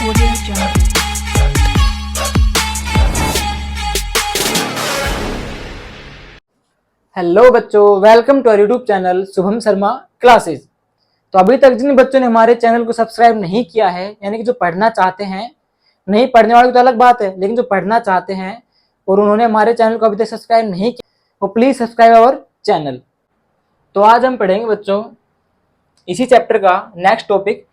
Audio Jungle. Hello बच्चों, welcome to YouTube channel Shubham Sharma classes. तो अभी तक जिन बच्चों ने हमारे चैनल को सब्सक्राइब नहीं किया है, यानी कि जो पढ़ना चाहते हैं, नहीं पढ़ने वाले तो अलग बात है, लेकिन जो पढ़ना चाहते हैं और उन्होंने हमारे चैनल को अभी तक सब्सक्राइब नहीं किया, वो प्लीज सब्सक्राइब आवर चैनल। तो आज हम पढ़ेंगे बच्चों इसी चैप्टर का next topic,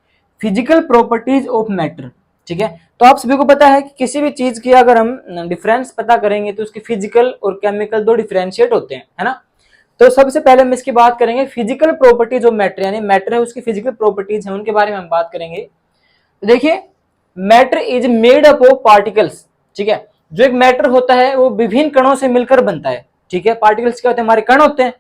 physical properties of matter. ठीक है, तो आप सभी को पता है कि किसी भी चीज की अगर हम डिफरेंस पता करेंगे तो उसकी फिजिकल और केमिकल दो डिफरेंशिएट होते हैं, है ना। तो सबसे पहले हम इसकी बात करेंगे फिजिकल प्रॉपर्टीज ऑफ मैटर, यानी मैटर है उसकी फिजिकल प्रॉपर्टीज है, उनके बारे में हम बात करेंगे। तो देखिए, matter is made up of particles. ठीक है, जो एक मैटर होता है वो विभिन्न कणों से मिलकर बनता है। ठीक है, पार्टिकल्स क्या होते हैं? हमारे कण होते हैं।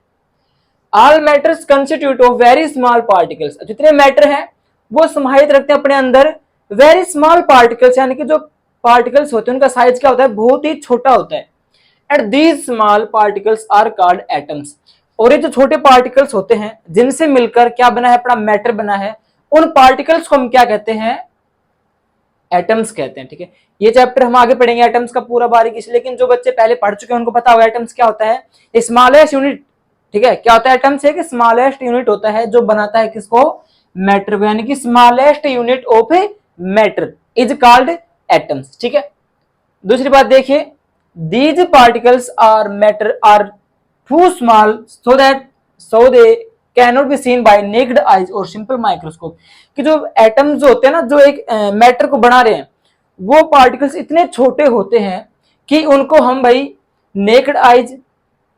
All matters constitute of very small particles, जितने मैटर हैं वो समाहित रखते हैं अपने अंदर वेरी स्मॉल पार्टिकल्स, यानी कि जो पार्टिकल्स होते हैं उनका साइज क्या होता है? बहुत ही छोटा होता है। And these small particles are called atoms. और ये जो छोटे पार्टिकल्स होते हैं जिनसे मिलकर क्या बना है? अपना मैटर बना है, उन पार्टिकल्स को हम क्या कहते हैं? एटम्स कहते हैं। ठीक है, ये चैप्टर हम आगे पढ़ेंगे एटम्स का पूरा बारीकी से, लेकिन जो बच्चे पहले पढ़ चुके हैं उनको पता होगा एटम्स क्या होता है। Smallest unit. ठीक है, क्या होता है? एटम्स एक स्मॉलेस्ट यूनिट होता है जो बनाता है किसको? मैटर को, यानी कि smallest unit of a matter is called atoms. ठीक है, दूसरी बात देखिए, these particles are matter are too small so they cannot be seen by naked eyes और सिंपल माइक्रोस्कोप। कि जो एटम्स जो होते हैं ना, जो एक मैटर को बना रहे हैं, वो पार्टिकल्स इतने छोटे होते हैं कि उनको हम भाई नेक्ड आइज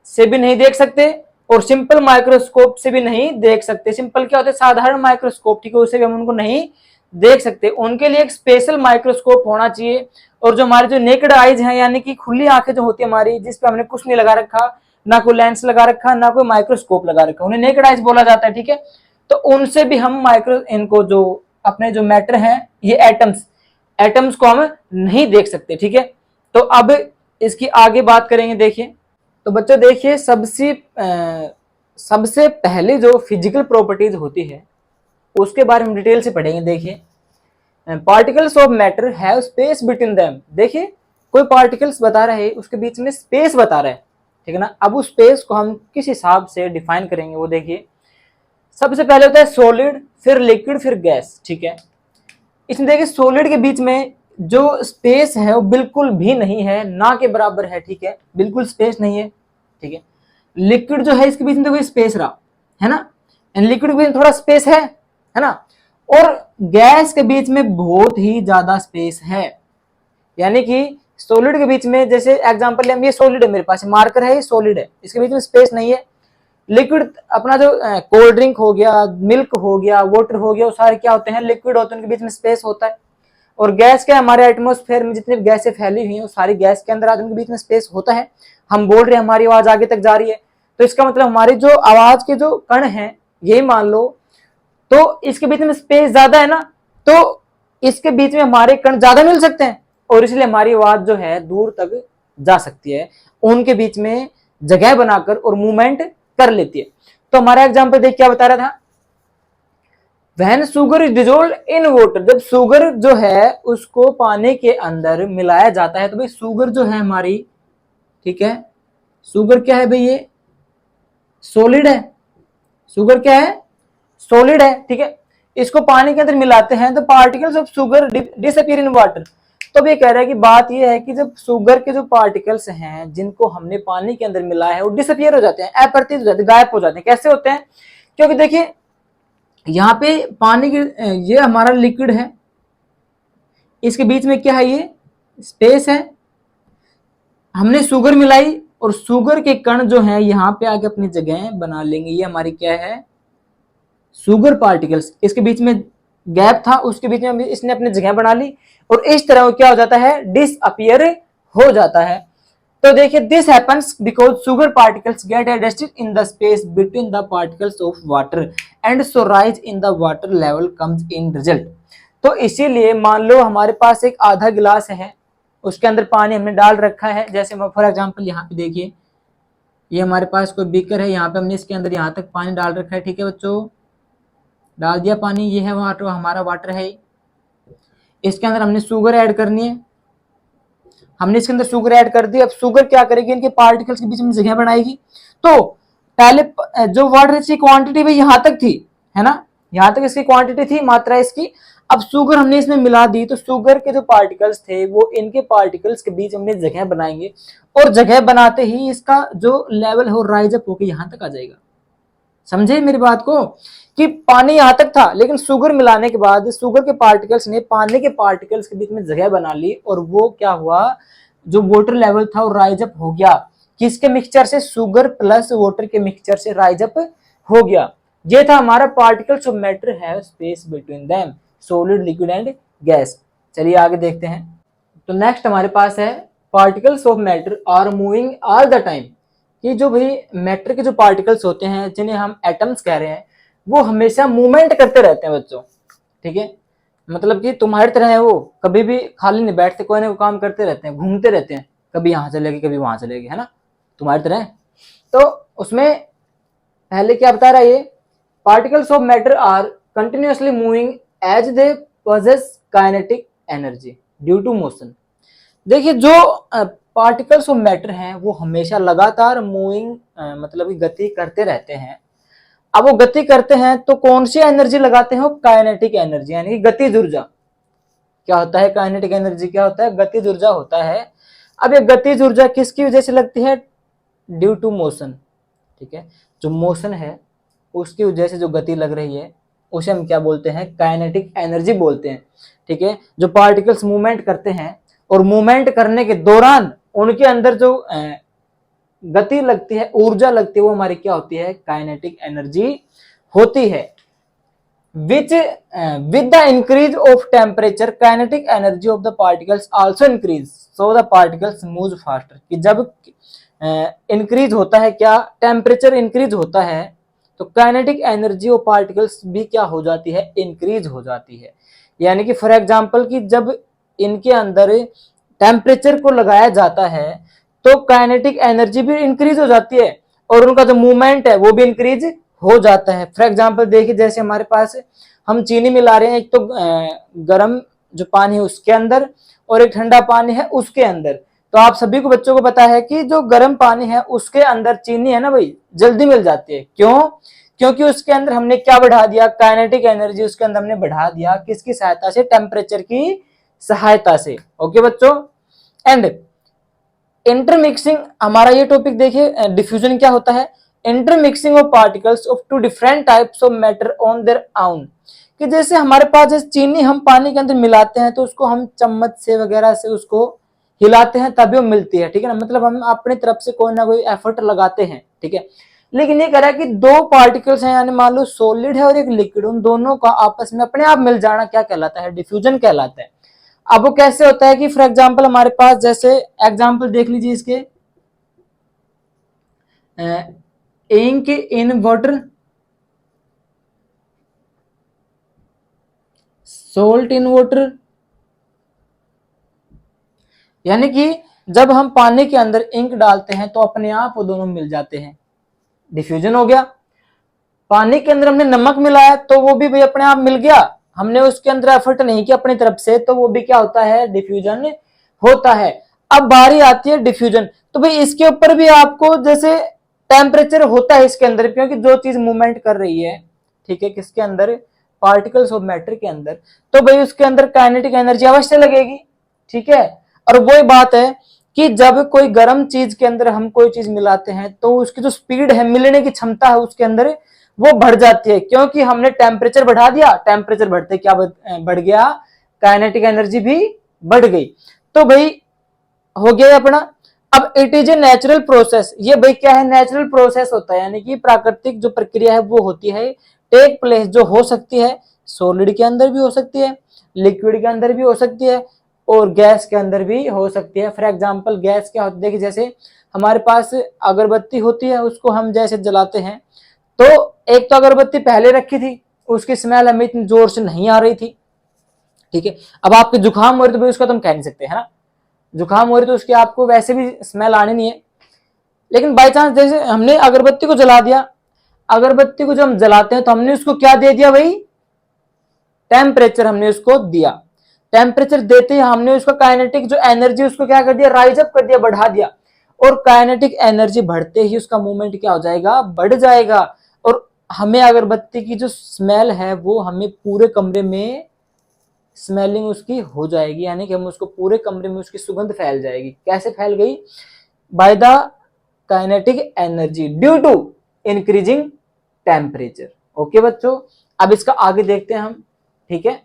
से भी नहीं देख सकते और सिंपल माइक्रोस्कोप से भी नहीं देख सकते। सिंपल क्या होता है? साधारण माइक्रोस्कोप। ठीक है, उससे भी हम उनको नहीं देख सकते, उनके लिए एक स्पेशल माइक्रोस्कोप होना चाहिए। और जो हमारे जो नेकेड आइज हैं, यानी कि खुली आंखें जो होती है हमारी, जिस पे हमने कुछ नहीं लगा रखा, ना कोई लेंस लगा रखा, ना कोई माइक्रोस्कोप लगा रखा, उन्हें नेकेड आइज बोला जाता है। ठीक है, तो उनसे भी हम इनको जो अपने जो मैटर हैं, ये एटम्स को हम नहीं देख सकते। ठीक है, तो अब इसकी आगे बात करेंगे। देखिए, तो बच्चों देखिए, सबसे पहले जो फिजिकल प्रॉपर्टीज होती है उसके बारे में डिटेल से पढ़ेंगे। देखिए, particles of matter have space between them. देखिए, कोई पार्टिकल्स बता रहे हैं, उसके बीच में स्पेस बता रहे हैं। ठीक है ना, अब उस स्पेस को हम किस हिसाब से डिफाइन करेंगे वो देखिए। सबसे पहले होता है सॉलिड, फिर लिक्विड, फिर गैस। ठीक है, इसमें देखिए सॉलिड के बीच में जो स्पेस है वो बिल्कुल भी नहीं है, ना के बराबर है। ठीक है, बिल्कुल स्पेस नहीं है। ठीक है, लिक्विड जो है इसके बीच में देखो स्पेस रहा है ना, लिक्विड के बीच में थोड़ा स्पेस है ना, और गैस के बीच में बहुत ही ज्यादा स्पेस है। यानी कि सॉलिड के बीच में, जैसे एग्जांपल हम, ये सॉलिड है, मेरे पास मार्कर है, ये सॉलिड है, इसके बीच में स्पेस नहीं है। लिक्विड अपना जो कोल्ड ड्रिंक हो गया, मिल्क हो गया, वाटर हो गया, वो सारे क्या होते हैं? लिक्विड होते हैं, उनके बीच में स्पेस होता है। और गैस क्या, हमारे एटमॉस्फेयर में जितनी गैसें फैली हुई हैं वो सारी गैस के अंदर, आज उनके बीच में स्पेस होता है। हम बोल रहे हैं, हमारी आवाज आगे तक जा रही है, तो इसका मतलब हमारी जो आवाज के जो कण हैं, यही मान लो, तो इसके बीच में स्पेस ज्यादा है ना, तो इसके बीच में हमारे कण ज्यादा मिल सकते हैं और इसलिए हमारी आवाज जो है दूर तक जा सकती है, उनके बीच में जगह बनाकर और मूवमेंट कर लेती है। तो हमारा एग्जांपल देख क्या बता रहा था, when sugar is dissolved in water, जब शुगर जो है उसको पानी के अंदर मिलाया जाता है, तो भाई शुगर जो है हमारी, ठीक है, शुगर क्या है भाई? ये सॉलिड है। शुगर क्या है? सॉलिड है। ठीक है, इसको पानी के अंदर मिलाते हैं तो particles of sugar disappear in water. तो ये कह रहा है कि बात ये है कि जब शुगर के जो पार्टिकल्स हैं जिनको हमने पानी के अंदर मिलाया है वो डिसअपीयर हो जाते हैं, अपरिचित हो जाते हैं, गायब हो जाते हैं। कैसे होते हैं? क्योंकि देखिए, यहाँ पे पानी की, ये हमारा लिक्विड है, इसके बीच में क्या है? ये स्पेस है। हमने शुगर मिलाई और शुगर के कण जो है यहाँ पे आके अपनी जगह बना लेंगे। ये हमारी क्या है? Sugar particles. इसके बीच में गैप था, उसके बीच में इसने अपनी जगह बना ली और इस तरह क्या हो जाता है? डिसअपीयर हो जाता है। तो देखिए, this happens because sugar particles get adjusted in the space between the particles of water and so rise in the water level comes in result. तो इसीलिए मान लो हमारे पास एक आधा गिलास है, उसके अंदर पानी हमने डाल रखा है, जैसे फॉर एग्जांपल यहाँ पे देखिए, ये हमारे पास कोई बीकर है, यहाँ पे हमने इसके अंदर यहाँ तक पानी डाल रखा है। ठीक है बच्चों, डाल दिया पानी, ये है वाटर, हमारा वाटर है। इसके अंदर हमने शुगर ऐड करनी है, हमने इसके अंदर शुगर ऐड कर दी। अब शुगर क्या करेगी, इनके पार्टिकल्स के बीच में जगह बनाएगी। तो पहले जो वाटर की क्वांटिटी भाई यहाँ तक थी, है ना, यहाँ तक इसकी क्वांटिटी थी, मात्रा इसकी। अब शुगर हमने इसमें मिला दी, तो शुगर के जो पार्टिकल्स थे वो इनके पार्टिकल्स के बीच हमने जगह बनाएंगे, और जगह बनाते ही इसका जो लेवल है वो राइज अप होकर यहाँ तक आ जाएगा। समझे मेरी बात को, कि पानी यहां तक था, लेकिन शुगर मिलाने के बाद शुगर के पार्टिकल्स ने पानी के पार्टिकल्स के बीच में जगह बना ली, और वो क्या हुआ, जो वाटर लेवल था वो राइज अप हो गया। किसके मिक्सचर से, शुगर प्लस वाटर के मिक्सचर से राइज अप हो गया। ये था हमारा particles of matter have space between them, solid, liquid and gas. चलिए आगे देखते हैं। तो नेक्स्ट हमारे पास है particles of matter are moving all the time. ये जो भाई मैटर के जो पार्टिकल्स होते हैं, जिन्हें हम एटम्स कह रहे हैं, वो हमेशा मूवमेंट करते रहते हैं बच्चों। ठीक है, मतलब कि तुम्हारी तरह है, वो कभी भी खाली नहीं बैठते, कोई ना कोई काम करते रहते हैं, घूमते रहते हैं, कभी यहाँ चले गए कभी वहां चले गए, है ना, तुम्हारी तरह। तो उसमें पहले क्या बता रहा है ये, particles of matter are continuously moving as they possess kinetic energy due to motion. देखिए जो पार्टिकल्स ऑफ मैटर हैं वो हमेशा लगातार मूविंग मतलब गति करते रहते हैं। अब वो गति करते हैं तो कौन सी एनर्जी लगाते हैं, काइनेटिक एनर्जी, यानी कि गतिज ऊर्जा। क्या होता है काइनेटिक एनर्जी, क्या होता है, गतिज ऊर्जा होता है। अब ये गतिज ऊर्जा किसकी वजह से लगती है, ड्यू टू मोशन। ठीक है, जो मोशन है उसकी वजह से जो गति लग रही है उसे हम क्या बोलते हैं, काइनेटिक एनर्जी बोलते हैं। ठीक है, जो पार्टिकल्स मूवमेंट करते हैं और मूवमेंट करने के दौरान उनके अंदर जो गति लगती है, ऊर्जा लगती है, वो हमारी क्या होती है, काइनेटिक एनर्जी होती है। Which with the increase of temperature kinetic energy of the particles also increase, so the particles move faster. कि जब इंक्रीज होता है, क्या, टेम्परेचर इंक्रीज होता है, तो काइनेटिक एनर्जी ऑफ पार्टिकल्स भी क्या हो जाती है, इंक्रीज हो जाती है। यानी कि फॉर एग्जांपल कि जब इनके अंदर टेम्परेचर को लगाया जाता है तो काइनेटिक एनर्जी भी इंक्रीज हो जाती है, और उनका जो मूवमेंट है वो भी इंक्रीज हो जाता है। फॉर एग्जांपल देखिए, जैसे हमारे पास हम चीनी मिला रहे हैं, एक तो गर्म जो पानी है उसके अंदर और एक ठंडा पानी है उसके अंदर। तो आप सभी को बच्चों को पता है कि जो गर्म पानी है उसके अंदर चीनी है ना भाई, जल्दी मिल जाती है। क्यों, क्योंकि उसके अंदर हमने क्या बढ़ा दिया, काइनेटिक एनर्जी उसके अंदर हमने बढ़ा दिया, किसकी सहायता से, टेम्परेचर की सहायता से। ओके बच्चों, एंड इंटरमिक्सिंग, हमारा ये टॉपिक देखिए, डिफ्यूजन क्या होता है, intermixing of particles of two different types of matter on their own. कि जैसे हमारे पास जैसे चीनी हम पानी के अंदर मिलाते हैं तो उसको हम चम्मच से वगैरह से उसको हिलाते हैं तभी वो मिलती है। ठीक है ना, मतलब हम अपनी तरफ से कोई ना कोई एफर्ट लगाते हैं। ठीक है, लेकिन ये कह रहा है कि दो पार्टिकल्स हैं, यानी मान लो सॉलिड है और एक लिक्विड, उन दोनों का आपस में अपने आप मिल जाना क्या कहलाता है, डिफ्यूजन कहलाता है। अब वो कैसे होता है कि फॉर एग्जांपल हमारे पास, जैसे एग्जांपल देख लीजिए इसके, ink in water, salt in water. यानी कि जब हम पानी के अंदर इंक डालते हैं तो अपने आप वो दोनों मिल जाते हैं, डिफ्यूजन हो गया। पानी के अंदर हमने नमक मिलाया तो वो भी भाई अपने आप मिल गया, हमने उसके अंदर एफर्ट नहीं किया अपनी तरफ से, तो वो भी क्या होता है, डिफ्यूजन होता है। अब बारी आती है डिफ्यूजन, तो भाई इसके ऊपर भी आपको जैसे टेम्परेचर होता है इसके अंदर, क्योंकि जो चीज मूवमेंट कर रही है, ठीक है, किसके अंदर, पार्टिकल्स ऑफ मैटर के अंदर, तो भाई उसके अंदर काइनेटिक एनर्जी अवश्य लगेगी। ठीक है, और वही बात है कि जब कोई गर्म चीज के अंदर हम कोई चीज मिलाते हैं तो उसकी जो स्पीड है, मिलने की क्षमता है उसके अंदर, वो बढ़ जाती है, क्योंकि हमने टेम्परेचर बढ़ा दिया। टेम्परेचर बढ़ते क्या बढ़ गया, काइनेटिक एनर्जी भी बढ़ गई। तो भाई हो गया अपना। अब it is a natural process, ये भाई क्या है, नेचुरल प्रोसेस होता है, यानी कि प्राकृतिक जो प्रक्रिया है वो होती है, टेक प्लेस, जो हो सकती है सॉलिड के अंदर भी हो सकती है, लिक्विड के अंदर भी हो सकती है, और गैस के अंदर भी हो सकती है। फॉर एग्जाम्पल गैस क्या होती है, देखिए जैसे हमारे पास अगरबत्ती होती है, उसको हम जैसे जलाते हैं, तो एक तो अगरबत्ती पहले रखी थी, उसकी स्मेल हमें इतनी जोर से नहीं आ रही थी। ठीक है, अब आपके जुकाम हो रही तो भाई उसका तो हम कह नहीं सकते, है ना, जुकाम हो रही तो उसकी आपको वैसे भी स्मेल आनी नहीं है। लेकिन बाई चांस जैसे हमने अगरबत्ती को जला दिया, अगरबत्ती को जब हम जलाते हैं तो हमने उसको क्या दे दिया भाई, टेम्परेचर हमने उसको दिया। टेम्परेचर देते ही हमने उसका काइनेटिक जो एनर्जी उसको क्या कर दिया, राइज अप कर दिया, बढ़ा दिया। और काइनेटिक एनर्जी बढ़ते ही उसका मूवमेंट क्या हो जाएगा, बढ़ जाएगा। और हमें अगरबत्ती की जो स्मेल है वो हमें पूरे कमरे में स्मेलिंग उसकी हो जाएगी, यानी कि हम उसको पूरे कमरे में उसकी सुगंध फैल जाएगी। कैसे फैल गई, by the kinetic energy due to increasing temperature. Okay बच्चों, अब इसका आगे देखते हैं हम, ठीक है।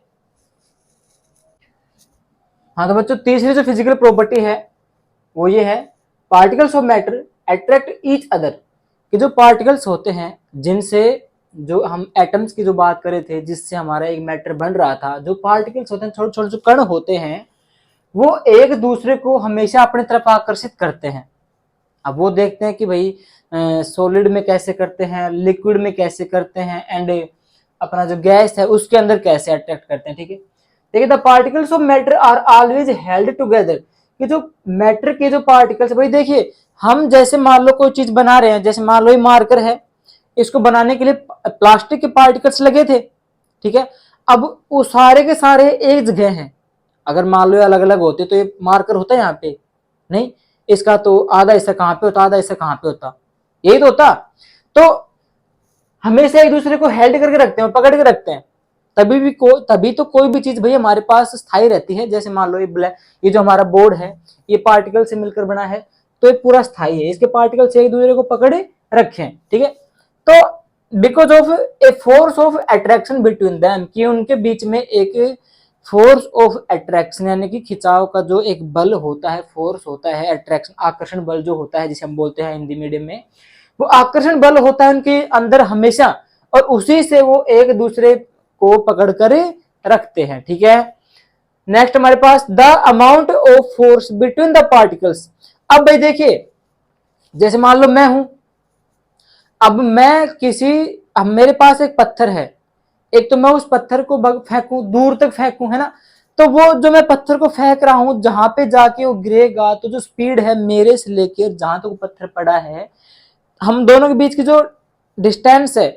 हाँ तो बच्चों तीसरी जो फिजिकल प्रॉपर्टी है वो ये है, particles of matter attract each other. कि जो पार्टिकल्स होते हैं जिनसे, जो हम एटम्स की जो बात कर रहे थे जिससे हमारा एक मैटर बन रहा था, जो पार्टिकल्स होते हैं, छोटे छोटे जो कण होते हैं, वो एक दूसरे को हमेशा अपनी तरफ आकर्षित करते हैं। अब वो देखते हैं कि भाई सॉलिड में कैसे करते हैं, लिक्विड में कैसे करते हैं, एंड अपना जो गैस है उसके अंदर कैसे अट्रैक्ट करते हैं, ठीक है। देखिए the particles of matter are always held together. कि जो मैटर के जो पार्टिकल्स, भाई देखिए हम जैसे मान लो कोई चीज बना रहे हैं, जैसे मान लो ये मार्कर है, इसको बनाने के लिए प्लास्टिक के पार्टिकल्स लगे थे, ठीक है। अब वो सारे के सारे एक जगह हैं। अगर मान लो अलग अलग होते तो ये मार्कर होता है यहाँ पे, नहीं, इसका तो आधा हिस्सा कहाँ पे होता, आधा हिस्सा कहाँ पे होता, यही तो होता। तो हमेशा एक दूसरे को हेल्ड करके रखते हैं, पकड़ के रखते हैं, तभी तो कोई भी चीज भाई हमारे पास स्थायी रहती है। जैसे मान लो ये जो हमारा बोर्ड है, ये पार्टिकल से मिलकर बना है, तो ये पूरा स्थायी है, इसके पार्टिकल से एक दूसरे को पकड़े रखे हैं, ठीक है। तो because of a force of attraction between them, कि उनके बीच में एक फोर्स ऑफ अट्रैक्शन यानी कि खिंचाव का जो एक बल होता है, फोर्स होता है, अट्रैक्शन आकर्षण बल जो होता है, जिसे हम बोलते हैं हिंदी मीडियम में, वो आकर्षण बल होता है उनके अंदर हमेशा, और उसी से वो एक दूसरे को पकड़ कर रखते हैं, ठीक है। नेक्स्ट हमारे पास the amount of force between the particles. अब भाई देखिए, जैसे मान लो मैं हूं, अब मेरे पास एक पत्थर है, एक तो मैं उस पत्थर को फेंकूं, दूर तक फेंकूं, है ना, तो वो जो मैं पत्थर को फेंक रहा हूं, जहां पे जाके वो गिरेगा, तो जो स्पीड है मेरे से लेकर जहां तक पत्थर पड़ा है, हम दोनों के बीच की जो डिस्टेंस है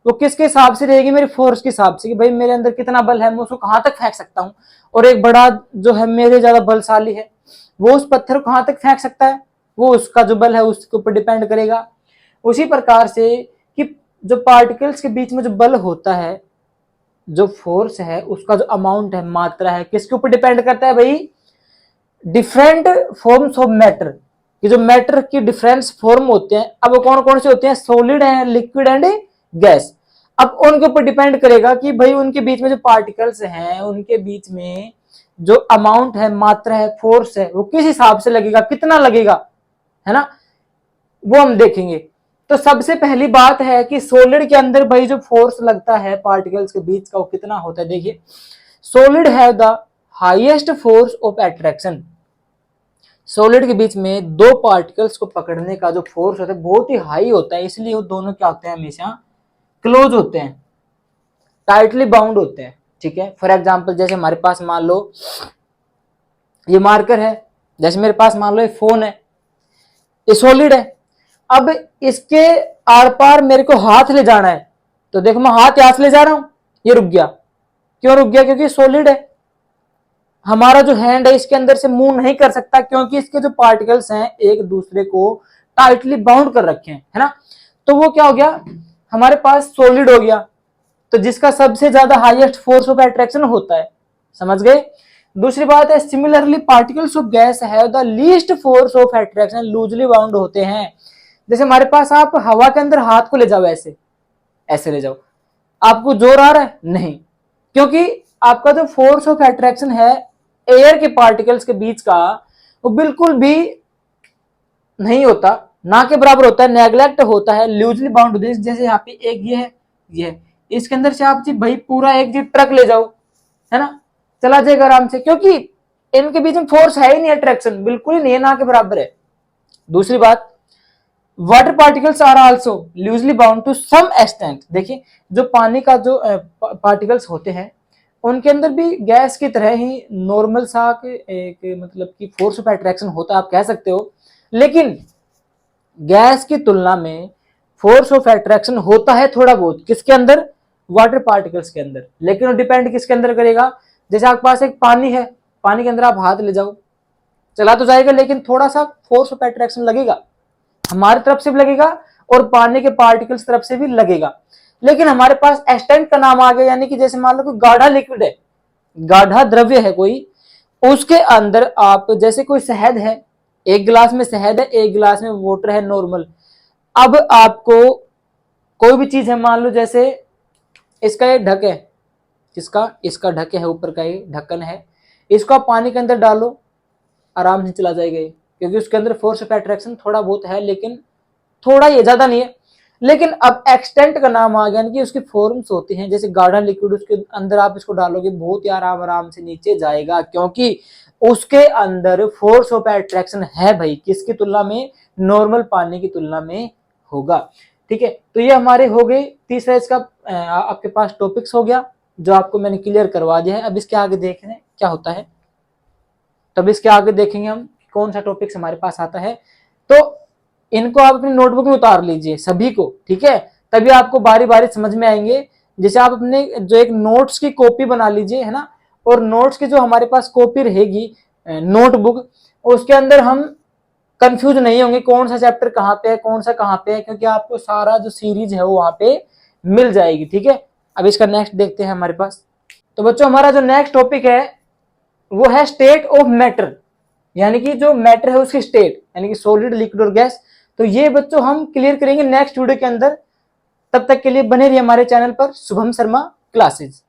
वो किसके हिसाब से रहेगी, मेरी फोर्स के हिसाब से, कि भाई मेरे अंदर कितना बल है, मैं उसको कहां तक फेंक सकता हूं। और एक बड़ा जो है मेरे ज्यादा बलशाली है, वो उस पत्थर को कहां तक फेंक सकता है, वो उसका जो बल है उसके ऊपर डिपेंड करेगा। उसी प्रकार से कि जो पार्टिकल्स के बीच में जो बल होता है, जो फोर्स है, उसका जो अमाउंट है, मात्रा है, किसके ऊपर डिपेंड करता है भाई, डिफरेंट फॉर्म्स ऑफ मैटर। कि जो मैटर की डिफरेंस फॉर्म होते हैं, अब वो कौन कौन से होते हैं, सॉलिड है, लिक्विड एंड गैस। अब उनके ऊपर डिपेंड करेगा कि भाई उनके बीच में जो पार्टिकल्स हैं, उनके बीच में जो अमाउंट है, मात्रा है, फोर्स है, वो किस हिसाब से लगेगा, कितना लगेगा, है ना, वो हम देखेंगे। तो सबसे पहली बात है कि सॉलिड के अंदर भाई जो फोर्स लगता है पार्टिकल्स के बीच का, वो कितना होता है। देखिए solid have the highest force of attraction. Solid के बीच में दो पार्टिकल्स को पकड़ने का जो फोर्स होता है बहुत ही हाई होता है, इसलिए वो दोनों क्या होते हैं, हमेशा क्लोज होते हैं, टाइटली बाउंड होते हैं, ठीक है। फॉर एग्जांपल जैसे हमारे पास मान लो ये मार्कर है, जैसे मेरे पास मान लो ये फोन है, ये सॉलिड है। अब इसके आर पार मेरे को हाथ ले जाना है, तो देखो मैं हाथ यहां से ले जा रहा हूं, ये रुक गया। क्यों रुक गया, क्योंकि सॉलिड है। हमारा जो हैंड है इसके अंदर से मूव नहीं कर सकता, क्योंकि इसके जो पार्टिकल्स हैं एक दूसरे को टाइटली बाउंड कर रखे हैं, है ना। तो वो क्या हो गया, हमारे पास सॉलिड हो गया, तो जिसका सबसे ज्यादा हाईएस्ट फोर्स ऑफ अट्रैक्शन होता है, समझ गए। दूसरी बात है similarly particles of guys have the least force of attraction, loosely bound होते हैं। जैसे हमारे पास आप हवा के अंदर हाथ को ले जाओ, ऐसे ऐसे ले जाओ, आपको जोर आ रहा है, नहीं, क्योंकि आपका जो फोर्स ऑफ अट्रैक्शन है एयर के पार्टिकल्स के बीच का, वो बिल्कुल भी नहीं होता, ना के बराबर होता है, नेग्लेक्ट होता है, लूजली बाउंड होता है। जैसे यहाँ पे एक ये है, इसके अंदर से आप जी भाई पूरा एक जी ट्रक ले जाओ, है ना, चला जाएगा आराम से, क्योंकि इनके बीच में फोर्स है ही नहीं, अट्रैक्शन बिल्कुल ही नहीं है, ना के बराबर है। दूसरी बात, water particles are also loosely bound to some extent. देखिए जो पानी का जो पार्टिकल्स होते हैं, उनके अंदर भी गैस की तरह ही नॉर्मल सा एक मतलब कि फोर्स ऑफ अट्रैक्शन होता है, आप कह सकते हो। लेकिन गैस की तुलना में फोर्स ऑफ अट्रैक्शन होता है थोड़ा बहुत, किसके अंदर, वाटर पार्टिकल्स के अंदर। लेकिन वो डिपेंड किसके अंदर करेगा, जैसे आपके पास एक पानी है, पानी के अंदर आप हाथ ले जाओ, चला तो जाएगा लेकिन थोड़ा सा फोर्स ऑफ अट्रैक्शन लगेगा, हमारी तरफ से भी लगेगा और पानी के पार्टिकल्स तरफ से भी लगेगा। लेकिन हमारे पास एक्सटेंट का नाम आ गया, यानी कि जैसे मान लो कोई गाढ़ा लिक्विड है, गाढ़ा द्रव्य है कोई, उसके अंदर आप जैसे कोई शहद है, एक गिलास में शहद है, एक गिलास में वाटर है नॉर्मल। अब आपको कोई भी चीज है, मान लो जैसे इसका ये ढक है, किसका, इसका ढक है, ऊपर का ये ढक्कन है, इसको आप पानी के अंदर डालो, आराम से चला जाएगा ये, क्योंकि उसके अंदर फोर्स ऑफ अट्रैक्शन थोड़ा बहुत है, लेकिन थोड़ा, ये ज्यादा नहीं है। लेकिन अब एक्सटेंट का नाम आ गया, कि उसकी फॉर्म्स होती हैं, जैसे गाढ़ा लिक्विड, उसके अंदर आप इसको डालोगे, बहुत ही आराम आराम से नीचे जाएगा, क्योंकि उसके अंदर फोर्स ऑफ अट्रैक्शन है भाई, किसकी तुलना में, नॉर्मल पानी की तुलना में होगा। ठीक है, तो ये हमारे हो गए तीसरा इसका आपके पास टॉपिक्स हो गया, जो आपको मैंने क्लियर करवा दिया है। अब इसके आगे देखें क्या होता है, तब इसके आगे देखेंगे हम कौन सा टॉपिक्स हमारे पास आता है। तो इनको आप अपनी नोटबुक में उतार लीजिए सभी को, ठीक है, तभी आपको बारी बारी समझ में आएंगे। जैसे आप अपने जो एक नोट्स की कॉपी बना लीजिए, है ना, और नोट्स की जो हमारे पास कॉपी रहेगी नोटबुक, उसके अंदर हम कंफ्यूज नहीं होंगे कौन सा चैप्टर कहाँ पे है, कौन सा कहाँ पे है, क्योंकि आपको सारा जो सीरीज है वो वहां पे मिल जाएगी। ठीक है, अब इसका नेक्स्ट देखते हैं हमारे पास। तो बच्चों हमारा जो नेक्स्ट टॉपिक है वो है स्टेट ऑफ मैटर, यानी कि जो मैटर है उसकी स्टेट, यानी कि सॉलिड, लिक्विड और गैस। तो ये बच्चों हम क्लियर करेंगे नेक्स्ट वीडियो के अंदर। तब तक के लिए बने रहिए हमारे चैनल पर, शुभम शर्मा क्लासेज।